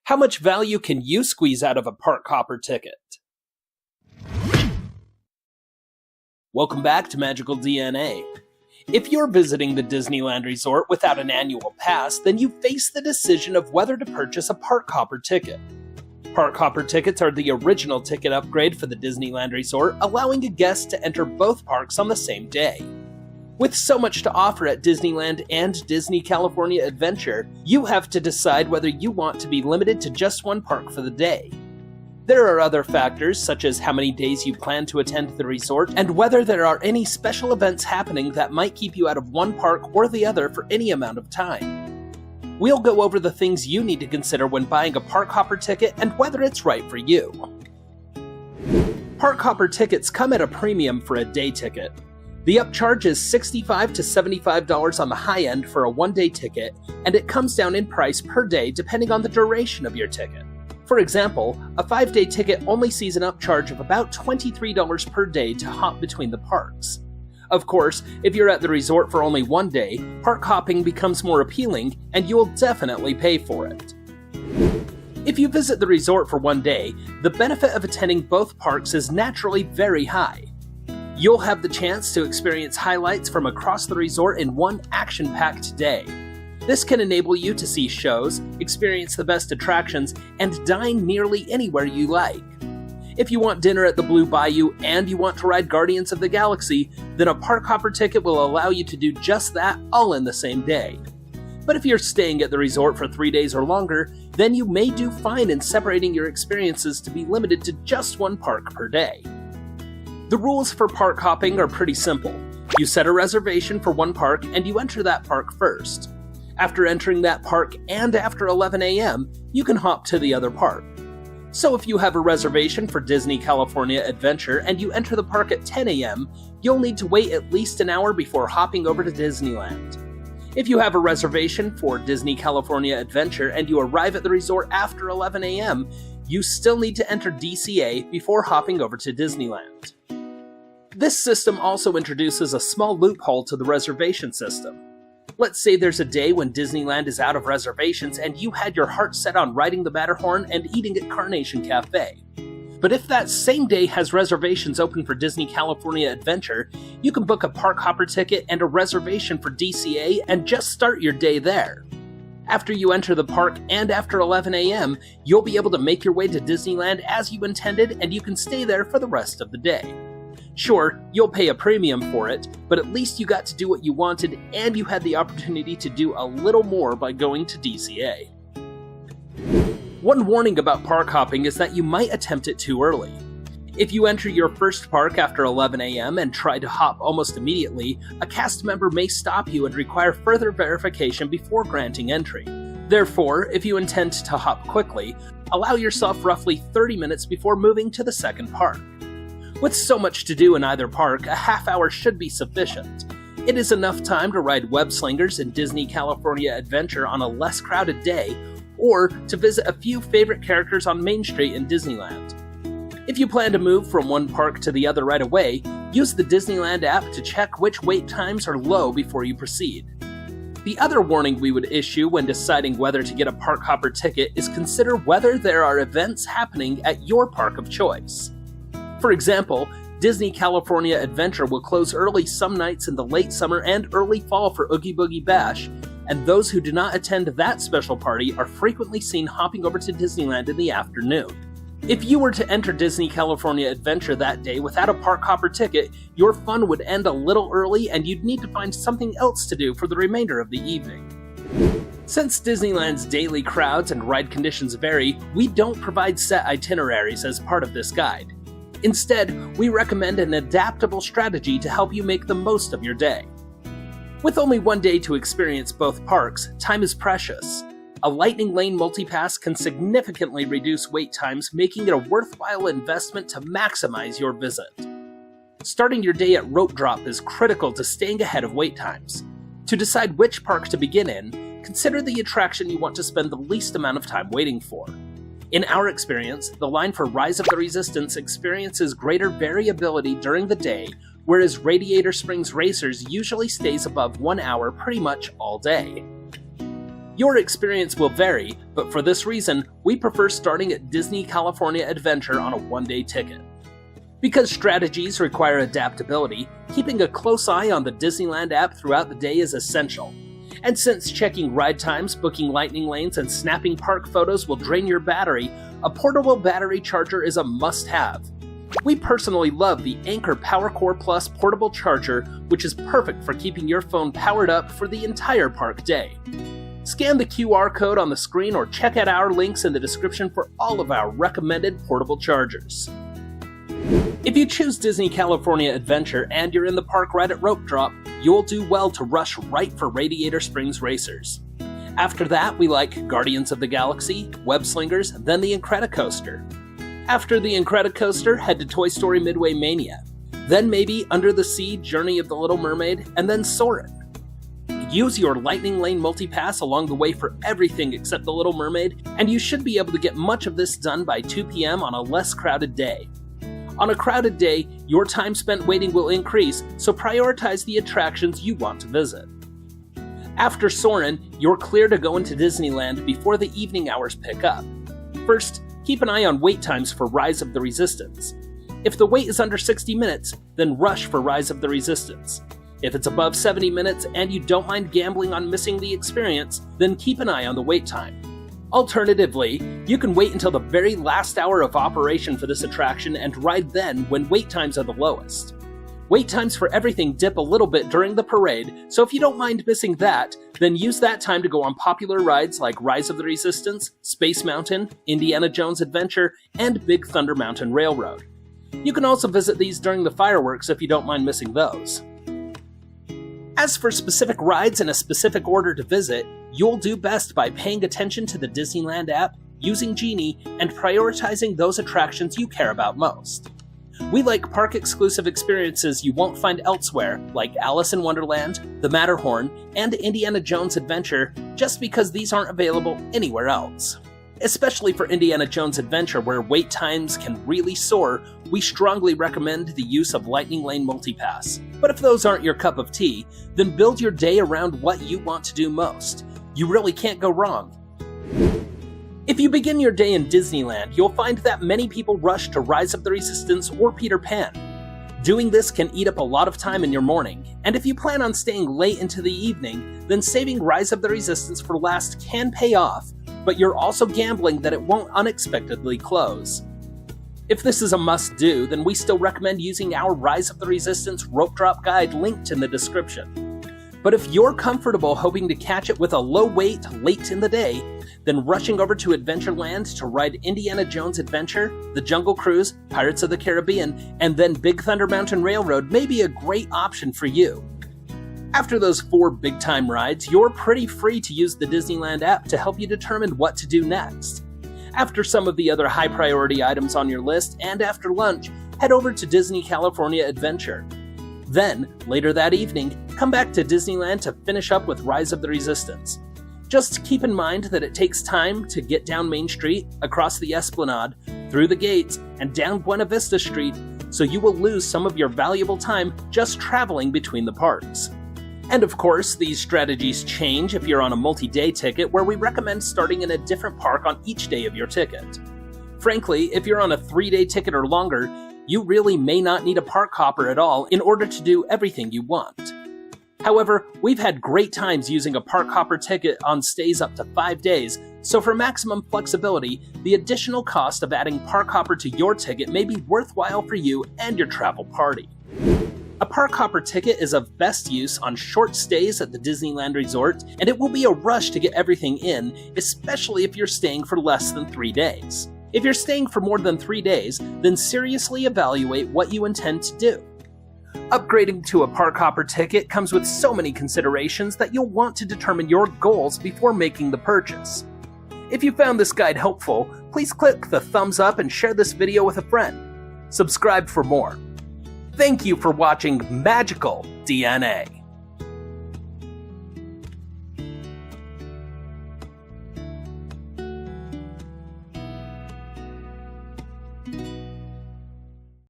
How much value can you squeeze out of a park hopper ticket? Welcome back to MagicalDnA. If you're visiting the Disneyland Resort without an annual pass, then you face the decision of whether to purchase a park hopper ticket. Park hopper tickets are the original ticket upgrade for the Disneyland Resort, allowing a guest to enter both parks on the same day. With so much to offer at Disneyland and Disney California Adventure, you have to decide whether you want to be limited to just one park for the day. There are other factors, such as how many days you plan to attend the resort, and whether there are any special events happening that might keep you out of one park or the other for any amount of time. We'll go over the things you need to consider when buying a park hopper ticket and whether it's right for you. Park hopper tickets come at a premium for a day ticket. The upcharge is $65 to $75 on the high end for a one-day ticket, and it comes down in price per day depending on the duration of your ticket. For example, a 5-day ticket only sees an upcharge of about $23 per day to hop between the parks. Of course, if you're at the resort for only one day, park hopping becomes more appealing, and you'll definitely pay for it. If you visit the resort for one day, the benefit of attending both parks is naturally very high. You'll have the chance to experience highlights from across the resort in one action-packed day. This can enable you to see shows, experience the best attractions, and dine nearly anywhere you like. If you want dinner at the Blue Bayou and you want to ride Guardians of the Galaxy, then a park hopper ticket will allow you to do just that all in the same day. But if you're staying at the resort for 3 days or longer, then you may do fine in separating your experiences to be limited to just one park per day. The rules for park hopping are pretty simple. You set a reservation for one park and you enter that park first. After entering that park and after 11 a.m., you can hop to the other park. So if you have a reservation for Disney California Adventure and you enter the park at 10 a.m., you'll need to wait at least an hour before hopping over to Disneyland. If you have a reservation for Disney California Adventure and you arrive at the resort after 11 a.m., you still need to enter DCA before hopping over to Disneyland. This system also introduces a small loophole to the reservation system. Let's say there's a day when Disneyland is out of reservations and you had your heart set on riding the Matterhorn and eating at Carnation Cafe. But if that same day has reservations open for Disney California Adventure, you can book a park hopper ticket and a reservation for DCA and just start your day there. After you enter the park and after 11 a.m., you'll be able to make your way to Disneyland as you intended and you can stay there for the rest of the day. Sure, you'll pay a premium for it, but at least you got to do what you wanted and you had the opportunity to do a little more by going to DCA. One warning about park hopping is that you might attempt it too early. If you enter your first park after 11 a.m. and try to hop almost immediately, a cast member may stop you and require further verification before granting entry. Therefore, if you intend to hop quickly, allow yourself roughly 30 minutes before moving to the second park. With so much to do in either park, a half hour should be sufficient. It is enough time to ride web slingers in Disney California Adventure on a less crowded day, or to visit a few favorite characters on Main Street in Disneyland. If you plan to move from one park to the other right away, use the Disneyland app to check which wait times are low before you proceed. The other warning we would issue when deciding whether to get a park hopper ticket is consider whether there are events happening at your park of choice. For example, Disney California Adventure will close early some nights in the late summer and early fall for Oogie Boogie Bash, and those who do not attend that special party are frequently seen hopping over to Disneyland in the afternoon. If you were to enter Disney California Adventure that day without a park hopper ticket, your fun would end a little early and you'd need to find something else to do for the remainder of the evening. Since Disneyland's daily crowds and ride conditions vary, we don't provide set itineraries as part of this guide. Instead, we recommend an adaptable strategy to help you make the most of your day. With only one day to experience both parks, time is precious. A Lightning Lane multipass can significantly reduce wait times, making it a worthwhile investment to maximize your visit. Starting your day at Rope Drop is critical to staying ahead of wait times. To decide which park to begin in, consider the attraction you want to spend the least amount of time waiting for. In our experience, the line for Rise of the Resistance experiences greater variability during the day, whereas Radiator Springs Racers usually stays above 1 hour pretty much all day. Your experience will vary, but for this reason, we prefer starting at Disney California Adventure on a one-day ticket. Because strategies require adaptability, keeping a close eye on the Disneyland app throughout the day is essential. And since checking ride times, booking lightning lanes, and snapping park photos will drain your battery, a portable battery charger is a must-have. We personally love the Anker PowerCore Plus portable charger, which is perfect for keeping your phone powered up for the entire park day. Scan the QR code on the screen or check out our links in the description for all of our recommended portable chargers. If you choose Disney California Adventure and you're in the park right at rope drop, you'll do well to rush right for Radiator Springs Racers. After that, we like Guardians of the Galaxy, Web Slingers, then the Incredicoaster. After the Incredicoaster, head to Toy Story Midway Mania. Then maybe Under the Sea, Journey of the Little Mermaid, and then Soarin'. Use your Lightning Lane multipass along the way for everything except the Little Mermaid, and you should be able to get much of this done by 2 p.m. on a less crowded day. On a crowded day, your time spent waiting will increase, so prioritize the attractions you want to visit. After Soarin', you're clear to go into Disneyland before the evening hours pick up. First, keep an eye on wait times for Rise of the Resistance. If the wait is under 60 minutes, then rush for Rise of the Resistance. If it's above 70 minutes and you don't mind gambling on missing the experience, then keep an eye on the wait time. Alternatively, you can wait until the very last hour of operation for this attraction and ride then when wait times are the lowest. Wait times for everything dip a little bit during the parade, so if you don't mind missing that, then use that time to go on popular rides like Rise of the Resistance, Space Mountain, Indiana Jones Adventure, and Big Thunder Mountain Railroad. You can also visit these during the fireworks if you don't mind missing those. As for specific rides in a specific order to visit, you'll do best by paying attention to the Disneyland app, using Genie, and prioritizing those attractions you care about most. We like park-exclusive experiences you won't find elsewhere, like Alice in Wonderland, the Matterhorn, and Indiana Jones Adventure, just because these aren't available anywhere else. Especially for Indiana Jones Adventure, where wait times can really soar, we strongly recommend the use of Lightning Lane Multipass. But if those aren't your cup of tea, then build your day around what you want to do most. You really can't go wrong. If you begin your day in Disneyland, you'll find that many people rush to Rise of the Resistance or Peter Pan. Doing this can eat up a lot of time in your morning, and if you plan on staying late into the evening, then saving Rise of the Resistance for last can pay off, but you're also gambling that it won't unexpectedly close. If this is a must-do, then we still recommend using our Rise of the Resistance rope drop guide linked in the description. But if you're comfortable hoping to catch it with a low wait late in the day, then rushing over to Adventureland to ride Indiana Jones Adventure, The Jungle Cruise, Pirates of the Caribbean, and then Big Thunder Mountain Railroad may be a great option for you. After those 4 big-time rides, you're pretty free to use the Disneyland app to help you determine what to do next. After some of the other high-priority items on your list, and after lunch, head over to Disney California Adventure. Then, later that evening, come back to Disneyland to finish up with Rise of the Resistance. Just keep in mind that it takes time to get down Main Street, across the Esplanade, through the gates, and down Buena Vista Street, so you will lose some of your valuable time just traveling between the parks. And of course, these strategies change if you're on a multi-day ticket, where we recommend starting in a different park on each day of your ticket. Frankly, if you're on a 3-day ticket or longer, you really may not need a park hopper at all in order to do everything you want. However, we've had great times using a park hopper ticket on stays up to 5 days, so for maximum flexibility, the additional cost of adding park hopper to your ticket may be worthwhile for you and your travel party. A park hopper ticket is of best use on short stays at the Disneyland Resort, and it will be a rush to get everything in, especially if you're staying for less than 3 days. If you're staying for more than 3 days, then seriously evaluate what you intend to do. Upgrading to a park hopper ticket comes with so many considerations that you'll want to determine your goals before making the purchase. If you found this guide helpful, please click the thumbs up and share this video with a friend. Subscribe for more. Thank you for watching Magical DNA.